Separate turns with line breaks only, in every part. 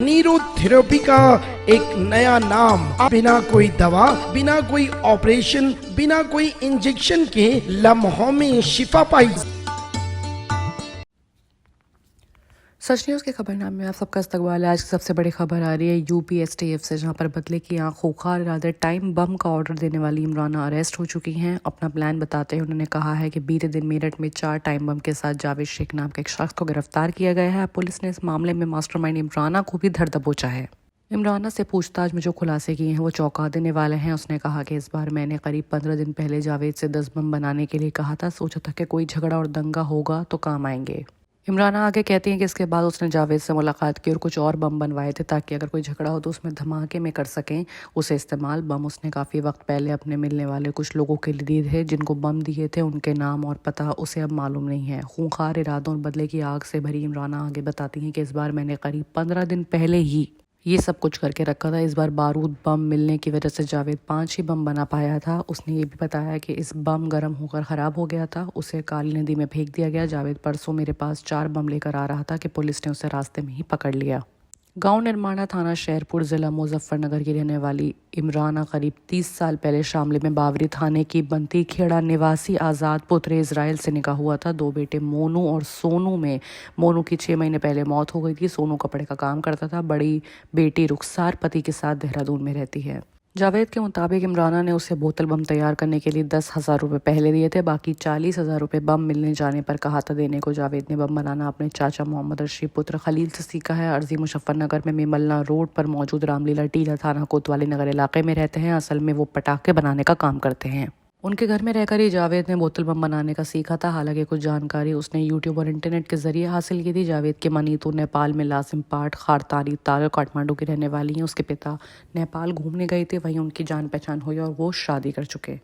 Neurotherapy का एक नया नाम। बिना कोई दवा, बिना कोई ऑपरेशन, बिना कोई इंजेक्शन के लम्हों में शिफा पाई।
सच न्यूज़ के खबरनामे में आप सबका इस्तकबाल है। आज की सबसे बड़ी खबर आ रही है यूपी एसटीएफ से, जहां पर बदले की आंख खूंखार इरादे टाइम बम का ऑर्डर देने वाली इमराना अरेस्ट हो चुकी हैं। अपना प्लान बताते हुए उन्होंने कहा है कि बीते दिन मेरठ में 4 टाइम बम के साथ जावेद शेख नाम के एक शख्स को गिरफ्तार किया गया है। पुलिस ने इस मामले में मास्टरमाइंड इमराना को भी धर दबोचा है। इमराना से पूछताछ में जो खुलासे किए हैं वो चौंका देने वाले हैं। उसने कहा कि इस बार मैंने करीब 15 दिन पहले जावेद से 10 बम बनाने के लिए कहा था। सोचा था कि कोई झगड़ा और दंगा होगा तो काम आएंगे। इमराना आगे कहती हैं कि इसके बाद उसने जावेद से मुलाकात की और कुछ और बम बनवाए थे ताकि अगर कोई झगड़ा हो तो उसमें धमाके में कर सकें उसे इस्तेमाल। बम उसने काफ़ी वक्त पहले अपने मिलने वाले कुछ लोगों के लिए दिए थे। जिनको बम दिए थे उनके नाम और पता उसे अब मालूम नहीं है। खूंखार इरादों और बदले की आग से भरी इमराना आगे बताती हैं कि इस बार मैंने करीब 15 दिन पहले ही ये सब कुछ करके रखा था। इस बार बारूद बम मिलने की वजह से जावेद 5 ही बम बना पाया था। उसने ये भी बताया कि इस बम गर्म होकर ख़राब हो गया था, उसे काली नदी में फेंक दिया गया। जावेद परसों मेरे पास 4 बम लेकर आ रहा था कि पुलिस ने उसे रास्ते में ही पकड़ लिया। गांव निर्माणा थाना शेरपुर ज़िला मुजफ्फरनगर की रहने वाली इमराना करीब 30 साल पहले शामली में बावरी थाने की बंती खेड़ा निवासी आज़ाद पुत्र इजराइल से निकाह हुआ था। 2 बेटे मोनू और सोनू में मोनू की 6 महीने पहले मौत हो गई थी। सोनू कपड़े का काम करता था। बड़ी बेटी रुखसार पति के साथ देहरादून में रहती है। जावेद के मुताबिक इमराना ने उसे बोतल बम तैयार करने के लिए 10,000 रुपये पहले दिए थे। बाकी 40,000 रुपये बम मिलने जाने पर कहा था देने को। जावेद ने बम बनाना अपने चाचा मोहम्मद रशीद पुत्र खलील से सीखा है। अर्जी मुजफ्फरनगर में मेमलना रोड पर मौजूद रामलीला टीला थाना कोतवाली नगर इलाके में रहते हैं। असल में वो पटाखे बनाने का काम करते हैं। उनके घर में रहकर ही जावेद ने बोतल बम बनाने का सीखा था। हालांकि कुछ जानकारी उसने यूट्यूब और इंटरनेट के जरिए हासिल की थी। जावेद के मनीतू नेपाल में लासिम पाठ खारतारी ताल काठमांडू की रहने वाली हैं। उसके पिता नेपाल घूमने गए थे, वहीं उनकी जान पहचान हुई और वो शादी कर चुके।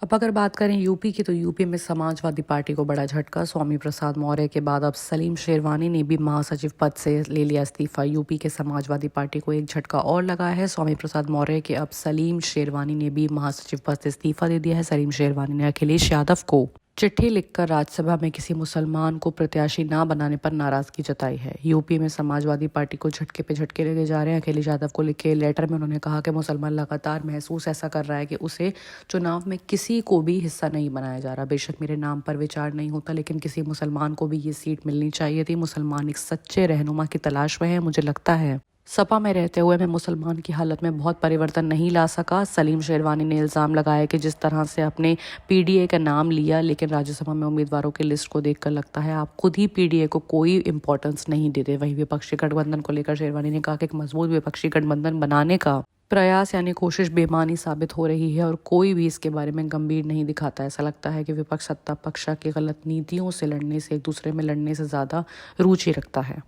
अब अगर बात करें यूपी की, तो यूपी में समाजवादी पार्टी को बड़ा झटका। स्वामी प्रसाद मौर्य के बाद अब सलीम शेरवानी ने भी महासचिव पद से ले लिया इस्तीफा। यूपी के समाजवादी पार्टी को एक झटका और लगा है। स्वामी प्रसाद मौर्य के अब सलीम शेरवानी ने भी महासचिव पद से इस्तीफा दे दिया है। सलीम शेरवानी ने अखिलेश यादव को चिट्ठी लिखकर राज्यसभा में किसी मुसलमान को प्रत्याशी ना बनाने पर नाराजगी जताई है। यूपी में समाजवादी पार्टी को झटके पे झटके लगे जा रहे हैं। अखिलेश यादव को लिखे लेटर में उन्होंने कहा कि मुसलमान लगातार महसूस ऐसा कर रहा है कि उसे चुनाव में किसी को भी हिस्सा नहीं बनाया जा रहा। बेशक मेरे नाम पर विचार नहीं होता, लेकिन किसी मुसलमान को भी ये सीट मिलनी चाहिए थी। मुसलमान एक सच्चे रहनुमा की तलाश में है। मुझे लगता है सपा में रहते हुए मैं मुसलमान की हालत में बहुत परिवर्तन नहीं ला सका। सलीम शेरवानी ने इल्ज़ाम लगाया कि जिस तरह से अपने पीडीए का नाम लिया, लेकिन राज्यसभा में उम्मीदवारों की लिस्ट को देखकर लगता है आप खुद ही पीडीए को कोई इंपॉर्टेंस नहीं देते। वहीं विपक्षी गठबंधन को लेकर शेरवानी ने कहा कि एक मजबूत विपक्षी गठबंधन बनाने का प्रयास यानी कोशिश बेमानी साबित हो रही है और कोई भी इसके बारे में गंभीर नहीं दिखाता। ऐसा लगता है कि विपक्ष सत्ता पक्ष की गलत नीतियों से लड़ने से, एक दूसरे में लड़ने से ज़्यादा रुचि रखता है।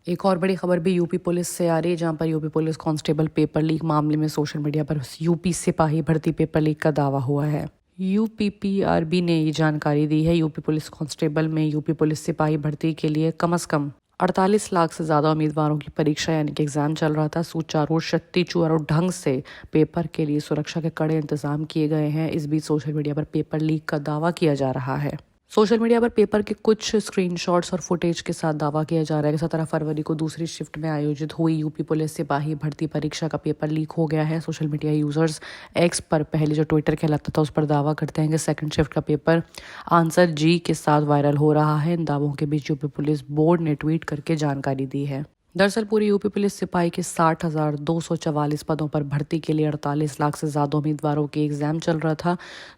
एक और बड़ी खबर भी यूपी पुलिस से आ रही है, जहां पर UP police constable paper leak मामले में सोशल मीडिया पर यूपी सिपाही भर्ती पेपर लीक का दावा हुआ है। यूपीपीआरबी ने ये जानकारी दी है। यूपी पुलिस कांस्टेबल में यूपी पुलिस सिपाही भर्ती के लिए कम से कम 48 लाख से ज़्यादा उम्मीदवारों की परीक्षा यानी कि एग्जाम चल रहा था। सुचारू शक्तिचूरू ढंग से पेपर के लिए सुरक्षा के कड़े इंतजाम किए गए हैं। इस बीच सोशल मीडिया पर पेपर लीक का दावा किया जा रहा है। सोशल मीडिया पर पेपर के कुछ स्क्रीनशॉट्स और फुटेज के साथ दावा किया जा रहा है कि 17 फरवरी को दूसरी शिफ्ट में आयोजित हुई यूपी पुलिस सिपाही भर्ती परीक्षा का पेपर लीक हो गया है। सोशल मीडिया यूजर्स एक्स पर, पहले जो ट्विटर कहलाता था, उस पर दावा करते हैं कि सेकंड शिफ्ट का पेपर आंसर जी के साथ वायरल हो रहा है। इन दावों के बीच यूपी पुलिस बोर्ड ने ट्वीट करके जानकारी दी है। दरअसल पूरी यूपी पुलिस सिपाही के 60,244 पदों पर भर्ती के लिए 48 लाख से ज़्यादा उम्मीदवारों की एग्जाम चल रहा था।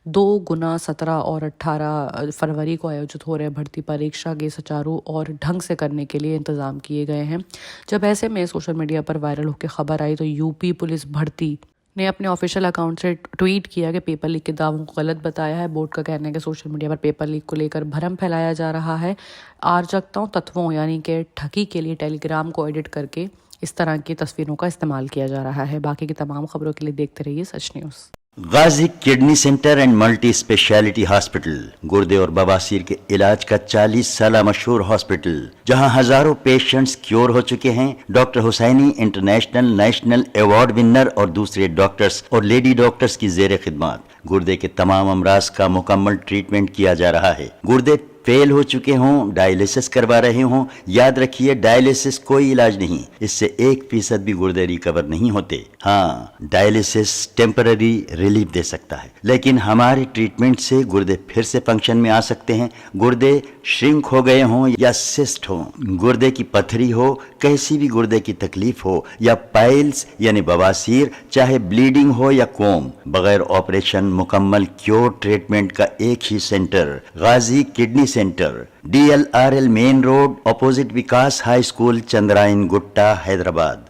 2 गुना 17 और 18 फरवरी को आयोजित हो रहे भर्ती परीक्षा के सुचारू और ढंग से करने के लिए इंतजाम किए गए हैं। जब ऐसे में सोशल मीडिया पर वायरल होकर खबर आई तो यूपी पुलिस भर्ती ने अपने ऑफिशियल अकाउंट से ट्वीट किया कि पेपर लीक के दावों को गलत बताया है। बोर्ड का कहना है कि सोशल मीडिया पर पेपर लीक को लेकर भ्रम फैलाया जा रहा है। अराजकताओं तत्वों यानी कि ठगी के लिए टेलीग्राम को एडिट करके इस तरह की तस्वीरों का इस्तेमाल किया जा रहा है। बाकी की तमाम खबरों के लिए देखते रहिए Sach news.
Ghazi kidney centre and multi speciality hospital, गुर्दे और बवासीर के इलाज का 40 साल मशहूर हॉस्पिटल, जहां हजारों पेशेंट्स क्योर हो चुके हैं। Doctor Husaini international national award winner और दूसरे डॉक्टर्स और लेडी डॉक्टर्स की जेर खिदमत गुर्दे के तमाम अमराज का मुकम्मल ट्रीटमेंट किया जा रहा है। गुर्दे फेल हो चुके हों, डायलिसिस करवा रहे हों, याद रखिए डायलिसिस कोई इलाज नहीं, इससे 1% भी गुर्दे रिकवर नहीं होते। हाँ, डायलिसिस टेम्पररी रिलीफ दे सकता है, लेकिन हमारे ट्रीटमेंट से गुर्दे फिर से फंक्शन में आ सकते हैं। गुर्दे श्रिंक हो गए हों या सिस्ट हो, गुर्दे की पथरी हो, कैसी भी गुर्दे की तकलीफ हो या पाइल्स यानी बवासीर, चाहे ब्लीडिंग हो या कोम, बगैर ऑपरेशन मुकम्मल क्योर ट्रीटमेंट का एक ही centre, Ghazi kidney centre, DLRL main road, opposite Vikas high school, Chandrayan Gutta, Hyderabad.